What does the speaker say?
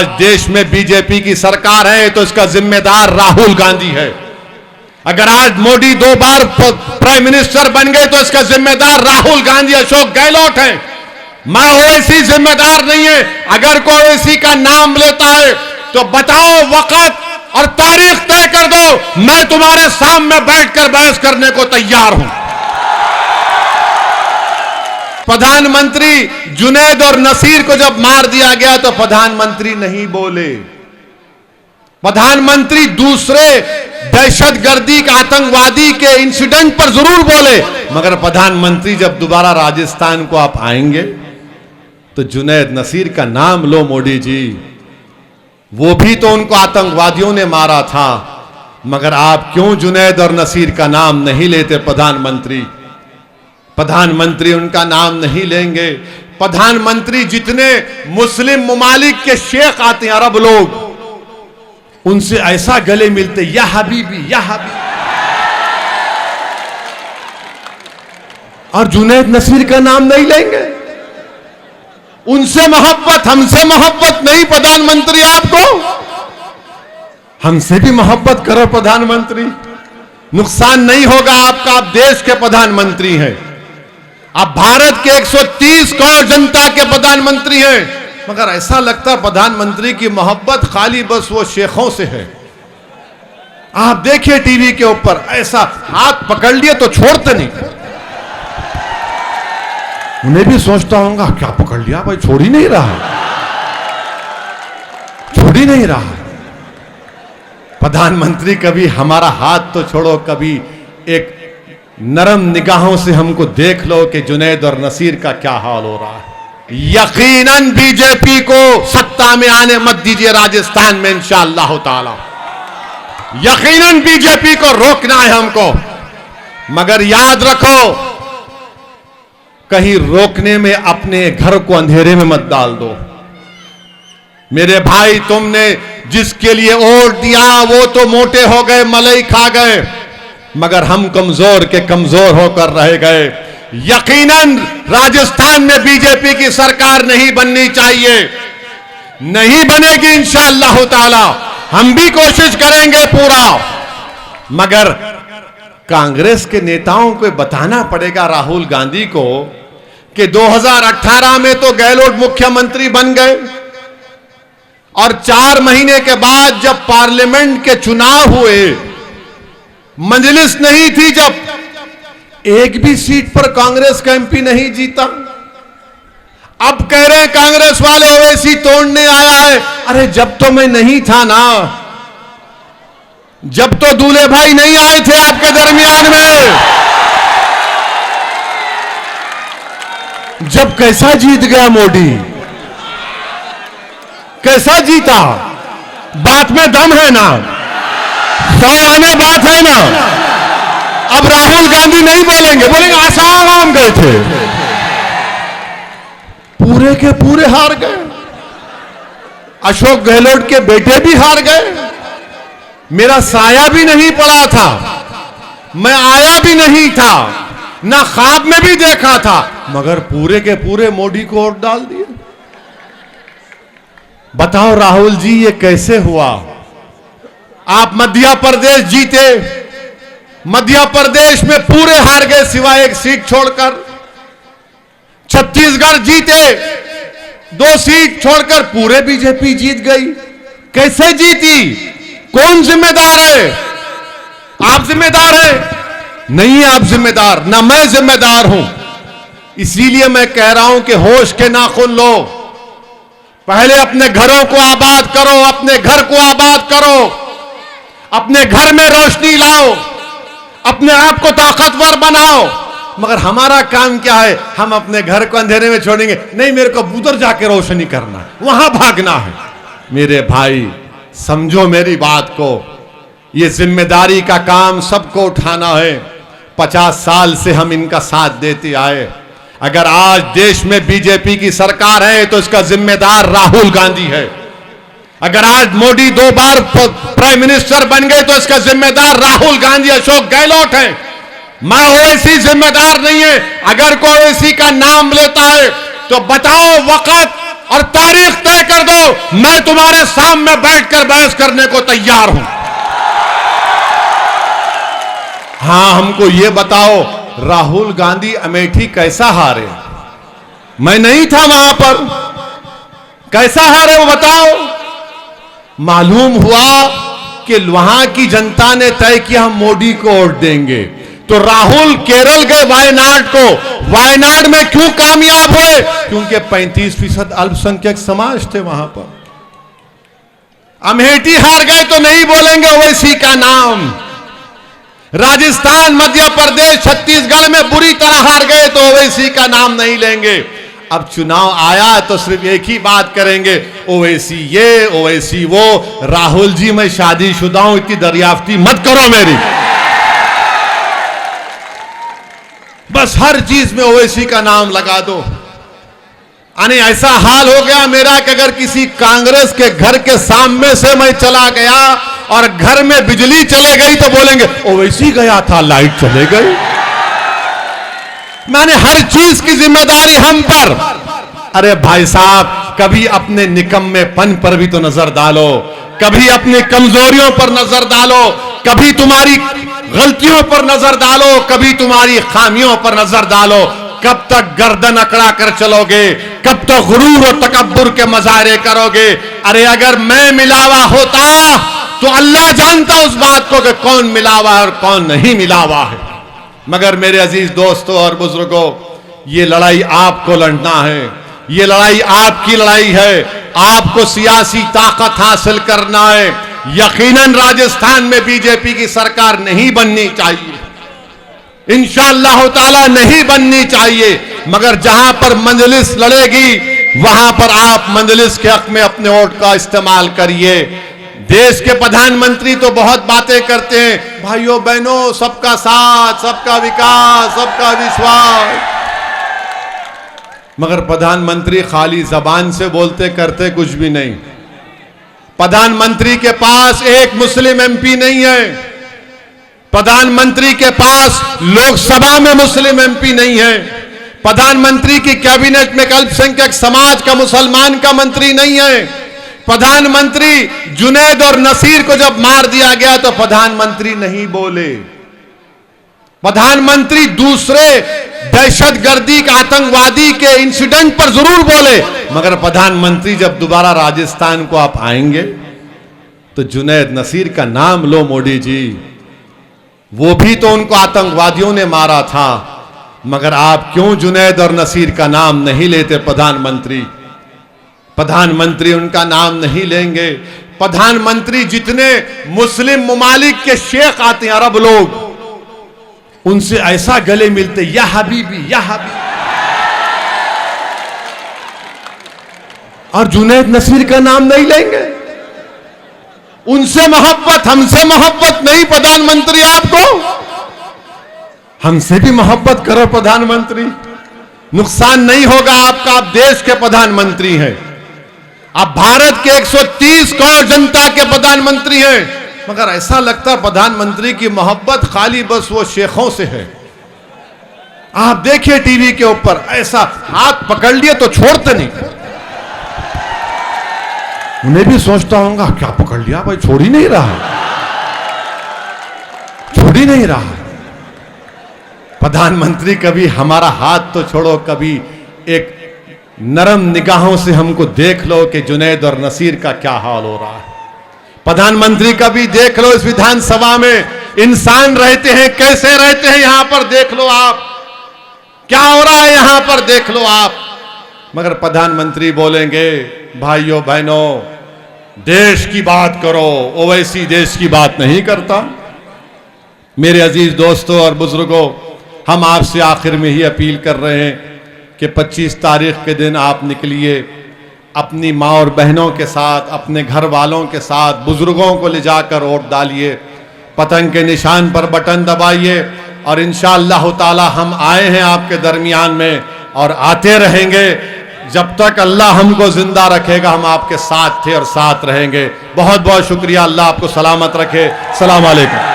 आज देश में बीजेपी की सरकार है तो इसका जिम्मेदार राहुल गांधी है। अगर आज मोदी 2 बार प्राइम मिनिस्टर बन गए तो इसका जिम्मेदार राहुल गांधी, अशोक गहलोत है। मैं ओवैसी जिम्मेदार नहीं है। अगर कोई ओवैसी का नाम लेता है तो बताओ, वक्त और तारीख तय कर दो, मैं तुम्हारे सामने बैठकर बहस करने को तैयार हूं। प्रधानमंत्री जुनैद और नसीर को जब मार दिया गया तो प्रधानमंत्री नहीं बोले। प्रधानमंत्री दूसरे दहशतगर्दी का, आतंकवादी के इंसिडेंट पर जरूर बोले, मगर प्रधानमंत्री जब दोबारा राजस्थान को आप आएंगे तो जुनैद नसीर का नाम लो मोदी जी। वो भी तो उनको आतंकवादियों ने मारा था, मगर आप क्यों जुनैद और नसीर का नाम नहीं लेते? प्रधानमंत्री उनका नाम नहीं लेंगे। प्रधानमंत्री जितने मुस्लिम ममालिक के शेख आते हैं, अरब लोग, उनसे ऐसा गले मिलते, या हबीबी या हबीबी, और जुनैद नसीर का नाम नहीं लेंगे। उनसे मोहब्बत, हमसे मोहब्बत नहीं प्रधानमंत्री आपको, हमसे भी मोहब्बत करो प्रधानमंत्री, नुकसान नहीं होगा आपका। आप देश के प्रधानमंत्री हैं, आप भारत के 130 करोड़ जनता के प्रधानमंत्री हैं, मगर ऐसा लगता है प्रधानमंत्री की मोहब्बत खाली बस वो शेखों से है। आप देखिए टीवी के ऊपर, ऐसा हाथ पकड़ लिए तो छोड़ते नहीं। उन्हें भी सोचता होगा क्या पकड़ लिया भाई, छोड़ ही नहीं रहा, छोड़ ही नहीं रहा। प्रधानमंत्री कभी हमारा हाथ तो छोड़ो, कभी एक नरम निगाहों से हमको देख लो कि जुनैद और नसीर का क्या हाल हो रहा है। यकीनन बीजेपी को सत्ता में आने मत दीजिए राजस्थान में इंशाअल्लाह ताला। यकीनन बीजेपी को रोकना है हमको, मगर याद रखो, कहीं रोकने में अपने घर को अंधेरे में मत डाल दो। मेरे भाई, तुमने जिसके लिए वोट दिया वो तो मोटे हो गए, मलाई खा गए, मगर हम कमजोर के कमजोर होकर रह गए। यकीनन राजस्थान में बीजेपी की सरकार नहीं बननी चाहिए, नहीं बनेगी इंशाअल्लाह ताला। हम भी कोशिश करेंगे पूरा, मगर कांग्रेस के नेताओं को बताना पड़ेगा राहुल गांधी को कि 2018 में तो गहलोत मुख्यमंत्री बन गए, और 4 महीने के बाद जब पार्लियामेंट के चुनाव हुए, मजलिस नहीं थी, जब एक भी सीट पर कांग्रेस का एमपी नहीं जीता। अब कह रहे हैं कांग्रेस वाले ओवैसी तोड़ने आया है। अरे जब तो मैं नहीं था ना, जब तो दूल्हे भाई नहीं आए थे आपके दरमियान में, जब कैसा जीत गया मोदी, कैसा जीता? बात में दम है ना, 100 आने बात है ना। अब राहुल गांधी नहीं बोलेंगे, बोलेंगे आसाराम गए थे, पूरे के पूरे हार गए। अशोक गहलोत के बेटे भी हार गए। मेरा साया भी नहीं पड़ा था, मैं आया भी नहीं था, ना ख्वाब में भी देखा था, मगर पूरे के पूरे मोदी को वोट डाल दिए। बताओ राहुल जी, ये कैसे हुआ? आप मध्य प्रदेश जीते, मध्य प्रदेश में पूरे हार गए सिवाय एक सीट छोड़कर। छत्तीसगढ़ जीते, 2 सीट छोड़कर पूरे बीजेपी जीत गई। कैसे जीती? कौन जिम्मेदार है? आप जिम्मेदार हैं? नहीं, आप जिम्मेदार ना, मैं जिम्मेदार हूं। इसीलिए मैं कह रहा हूं कि होश के नाखून लो, पहले अपने घरों को आबाद करो, अपने घर को आबाद करो, अपने घर में रोशनी लाओ, अपने आप को ताकतवर बनाओ। मगर हमारा काम क्या है? हम अपने घर को अंधेरे में छोड़ेंगे? नहीं, मेरे को उधर जाके रोशनी करना है, वहां भागना है। मेरे भाई समझो मेरी बात को, ये जिम्मेदारी का काम सबको उठाना है। 50 साल से हम इनका साथ देते आए। अगर आज देश में बीजेपी की सरकार है तो इसका जिम्मेदार राहुल गांधी है। अगर आज मोदी 2 बार प्राइम मिनिस्टर बन गए तो इसका जिम्मेदार राहुल गांधी, अशोक गहलोत है। मैं ओवैसी जिम्मेदार नहीं है। अगर कोई ओवैसी का नाम लेता है तो बताओ, वक्त और तारीख तय कर दो, मैं तुम्हारे सामने बैठकर बहस करने को तैयार हूं। हां, हमको यह बताओ, राहुल गांधी अमेठी कैसा हारे? मैं नहीं था वहां पर, कैसा हारे वो बताओ। मालूम हुआ कि वहां की जनता ने तय किया हम मोदी को वोट देंगे, तो राहुल केरल गए वायनाड को। वायनाड में क्यों कामयाब हुए? क्योंकि 35% अल्पसंख्यक समाज थे वहां पर। अमेठी हार गए तो नहीं बोलेंगे ओवैसी का नाम। राजस्थान, मध्य प्रदेश, छत्तीसगढ़ में बुरी तरह हार गए तो ओवैसी का नाम नहीं लेंगे। अब चुनाव आया तो सिर्फ एक ही बात करेंगे, ओवैसी ये, ओवैसी वो। राहुल जी, मैं शादीशुदा हूं, इतनी दरियाफ्ती मत करो मेरी। बस हर चीज में ओवैसी का नाम लगा दो। यानी ऐसा हाल हो गया मेरा कि अगर किसी कांग्रेस के घर के सामने से मैं चला गया और घर में बिजली चले गई तो बोलेंगे ओवैसी गया था, लाइट चले गई। मैंने हर चीज की जिम्मेदारी हम पर। अरे भाई साहब, कभी अपने निकम्मेपन पर भी तो नजर डालो, कभी अपनी कमजोरियों पर नजर डालो, कभी तुम्हारी गलतियों पर नजर डालो, कभी तुम्हारी खामियों पर नजर डालो। कब तक गर्दन अकड़ा कर चलोगे? कब तक गुरूर और तकब्बुर के मजारे करोगे? अरे अगर मैं मिलावा होता तो अल्लाह जानता उस बात को कि कौन मिलावा है और कौन नहीं मिलावा है। मगर मेरे अजीज दोस्तों और बुजुर्गों, ये लड़ाई आपको लड़ना है, ये लड़ाई आपकी लड़ाई है। आपको सियासी ताकत हासिल करना है। यकीनन राजस्थान में बीजेपी की सरकार नहीं बननी चाहिए, इंशाअल्लाह ताला नहीं बननी चाहिए। मगर जहां पर मजलिस लड़ेगी वहां पर आप मजलिस के हक में अपने वोट का इस्तेमाल करिए। देश के प्रधानमंत्री तो बहुत बातें करते हैं, भाइयों बहनों, सबका साथ, सबका विकास, सबका विश्वास, मगर प्रधानमंत्री खाली जबान से बोलते करते कुछ भी नहीं। प्रधानमंत्री के पास एक मुस्लिम एमपी नहीं है, प्रधानमंत्री के पास लोकसभा में मुस्लिम एमपी नहीं है, प्रधानमंत्री की कैबिनेट में अल्पसंख्यक समाज का, मुसलमान का मंत्री नहीं है। प्रधानमंत्री जुनैद और नसीर को जब मार दिया गया तो प्रधानमंत्री नहीं बोले। प्रधानमंत्री दूसरे दहशतगर्दी का, आतंकवादी के इंसिडेंट पर जरूर बोले, मगर प्रधानमंत्री जब दोबारा राजस्थान को आप आएंगे तो जुनैद नसीर का नाम लो मोदी जी। वो भी तो उनको आतंकवादियों ने मारा था, मगर आप क्यों जुनैद और नसीर का नाम नहीं लेते? प्रधानमंत्री उनका नाम नहीं लेंगे। प्रधानमंत्री जितने मुस्लिम ममालिक के शेख आते हैं, अरब लोग, उनसे ऐसा गले मिलते, या हबीबी, या हबीबी। और जुनैद नसीर का नाम नहीं लेंगे। उनसे मोहब्बत, हमसे मोहब्बत नहीं प्रधानमंत्री आपको, हमसे भी मोहब्बत करो प्रधानमंत्री, नुकसान नहीं होगा आपका। आप देश के प्रधानमंत्री हैं, आप भारत के 130 करोड़ जनता के प्रधानमंत्री हैं। मगर ऐसा लगता है प्रधानमंत्री की मोहब्बत खाली बस वो शेखों से है। आप देखिए टीवी के ऊपर, ऐसा हाथ पकड़ लिए तो छोड़ते नहीं। उन्हें भी सोचता होगा क्या पकड़ लिया भाई, छोड़ ही नहीं रहा, छोड़ ही नहीं रहा। प्रधानमंत्री कभी हमारा हाथ तो छोड़ो, कभी एक नरम निगाहों से हमको देख लो कि जुनैद और नसीर का क्या हाल हो रहा है। प्रधानमंत्री का भी देख लो, इस विधानसभा में इंसान रहते हैं, कैसे रहते हैं यहां पर देख लो आप, क्या हो रहा है यहां पर देख लो आप। मगर प्रधानमंत्री बोलेंगे भाइयों बहनों, देश की बात करो, ओवैसी देश की बात नहीं करता। मेरे अजीज दोस्तों और बुजुर्गों, हम आपसे आखिर में ही अपील कर रहे हैं कि 25 तारीख के दिन आप निकलिए, अपनी माँ और बहनों के साथ, अपने घर वालों के साथ, बुजुर्गों को ले जाकर वोट डालिए, पतंग के निशान पर बटन दबाइए और इंशाअल्लाह ताला हम आए हैं आपके दरमियान में और आते रहेंगे। जब तक अल्लाह हमको जिंदा रखेगा हम आपके साथ थे और साथ रहेंगे। बहुत बहुत शुक्रिया। अल्लाह आपको सलामत रखे। सलाम अलैकुम।